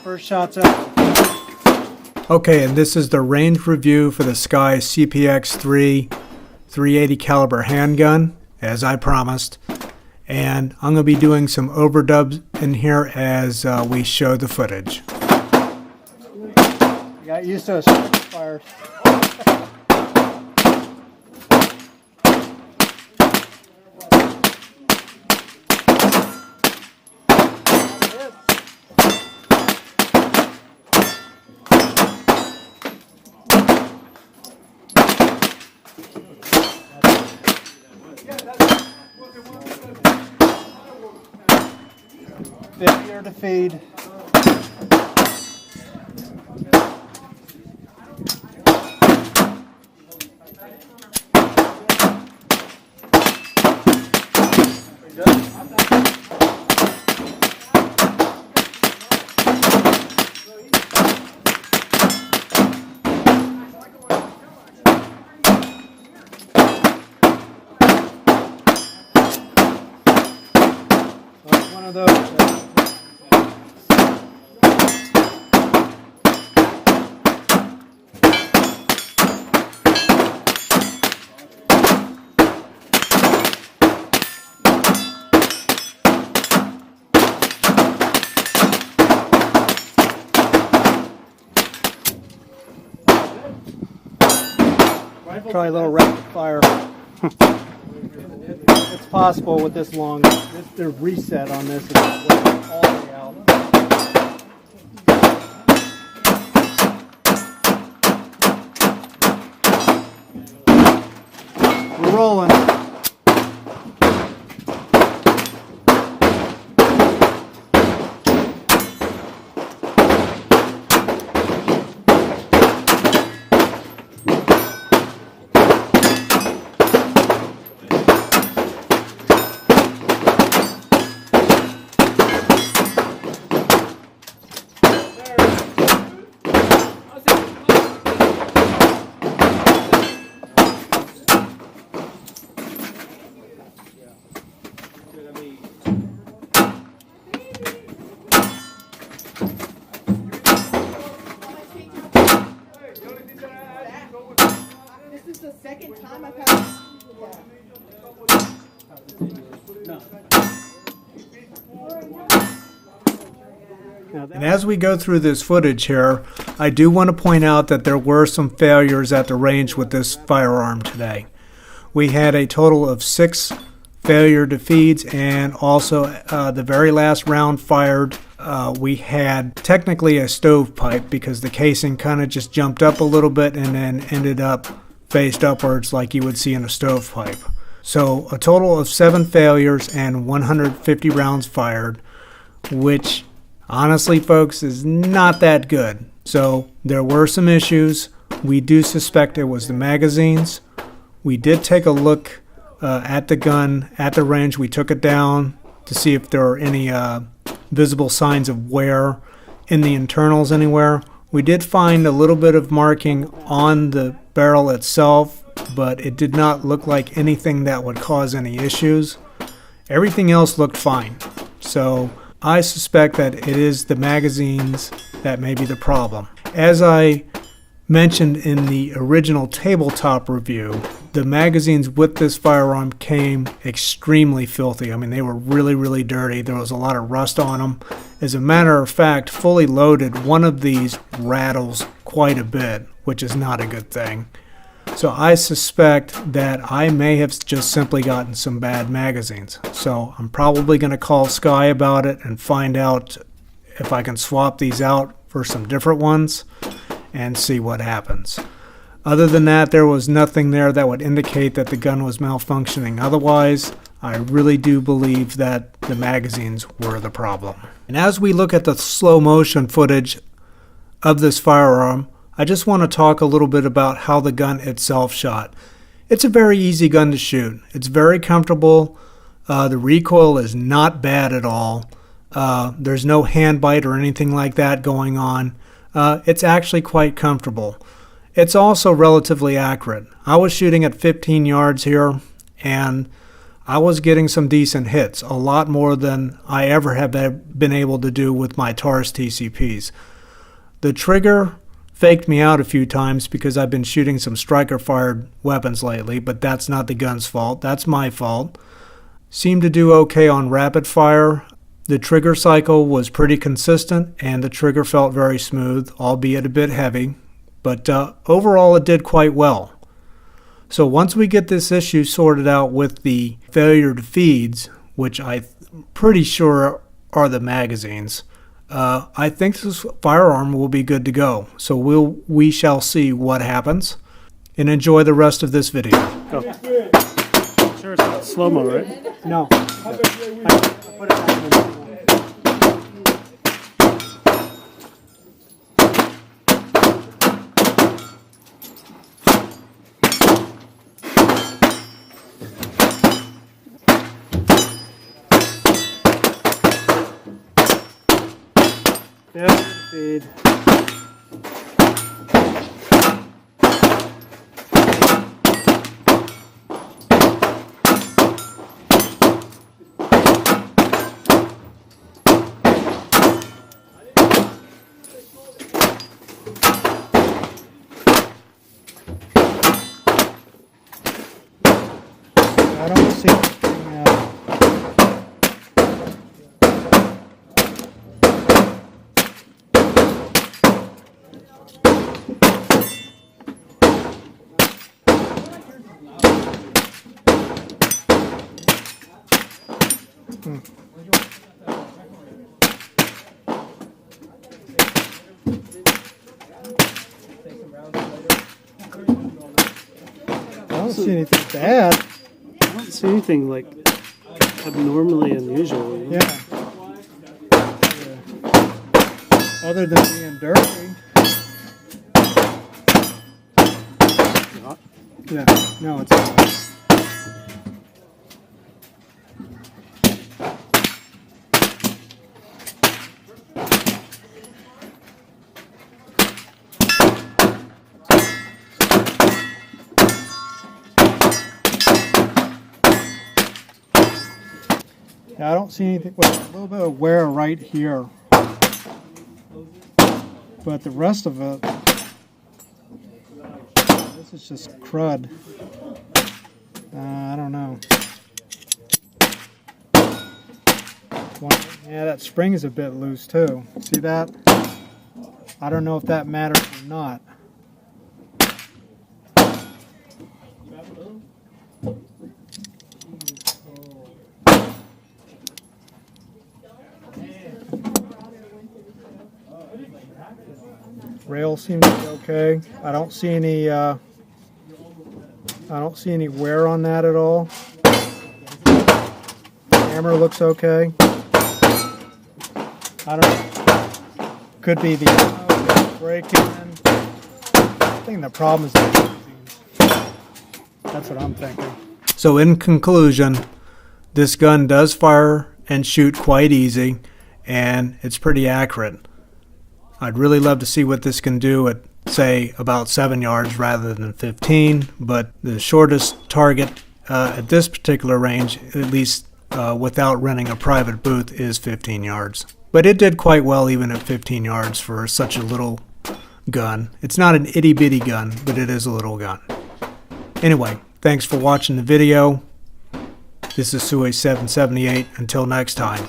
First shot's up. Okay, and this is the range review for the SCCY CPX-3 380 caliber handgun, as I promised. And I'm going to be doing some overdubs in here as we show the footage. Got used to a fire. Failure to feed. One of those. Try a little rapid fire. It's possible with this long. The reset on this is all the way out. We're rolling. This is the second time I've had And as we go through this footage here, I do want to point out that there were some failures at the range with this firearm today. We had a total of 6 failure to feeds, and also the very last round fired, we had technically a stovepipe because the casing kind of just jumped up a little bit and then ended up faced upwards like you would see in a stovepipe. So a total of 7 failures and 150 rounds fired, which honestly, folks, is not that good. So there were some issues. We do suspect it was the magazines. We did take a look at the gun at the range. We took it down to see if there were any visible signs of wear in the internals anywhere. We did find a little bit of marking on the barrel itself, but it did not look like anything that would cause any issues. Everything else looked fine. So I suspect that it is the magazines that may be the problem. As I mentioned in the original tabletop review, the magazines with this firearm came extremely filthy. I mean, they were really, really dirty. There was a lot of rust on them. As a matter of fact, fully loaded, one of these rattles quite a bit, which is not a good thing. So I suspect that I may have just simply gotten some bad magazines. So I'm probably going to call SCCY about it and find out if I can swap these out for some different ones and see what happens. Other than that, there was nothing there that would indicate that the gun was malfunctioning. Otherwise, I really do believe that the magazines were the problem. And as we look at the slow motion footage of this firearm, I just want to talk a little bit about how the gun itself shot. It's a very easy gun to shoot. It's very comfortable. The recoil is not bad at all. There's no hand bite or anything like that going on. It's actually quite comfortable. It's also relatively accurate. I was shooting at 15 yards here, and I was getting some decent hits, a lot more than I ever have been able to do with my Taurus TCPs. The trigger faked me out a few times because I've been shooting some striker-fired weapons lately, but that's not the gun's fault. That's my fault. Seemed to do okay on rapid fire. The trigger cycle was pretty consistent, and the trigger felt very smooth, albeit a bit heavy, but overall it did quite well. So once we get this issue sorted out with the failure to feeds, which I'm pretty sure are the magazines, I think this firearm will be good to go. So we shall see what happens, and enjoy the rest of this video. Go. Sure, it's not slow-mo, right? No. Feed. I don't see anything. I don't see anything bad. I don't see anything like abnormally unusual. You know? Yeah. Other than being dirty. Not. Yeah, no, it's not. Yeah, I don't see anything. Well, a little bit of wear right here, but the rest of it, this is just crud. I don't know. Yeah, that spring is a bit loose too. See that? I don't know if that matters or not. Rail seems to be okay. I don't see any wear on that at all. Hammer looks okay. I don't know. Could be the ammo breaking. I think the problem is the magazines. That's what I'm thinking. So in conclusion, this gun does fire and shoot quite easy, and it's pretty accurate. I'd really love to see what this can do at, say, about 7 yards rather than 15, but the shortest target at this particular range, at least without renting a private booth, is 15 yards. But it did quite well even at 15 yards for such a little gun. It's not an itty-bitty gun, but it is a little gun. Anyway, thanks for watching the video. This is SCCY 778. Until next time.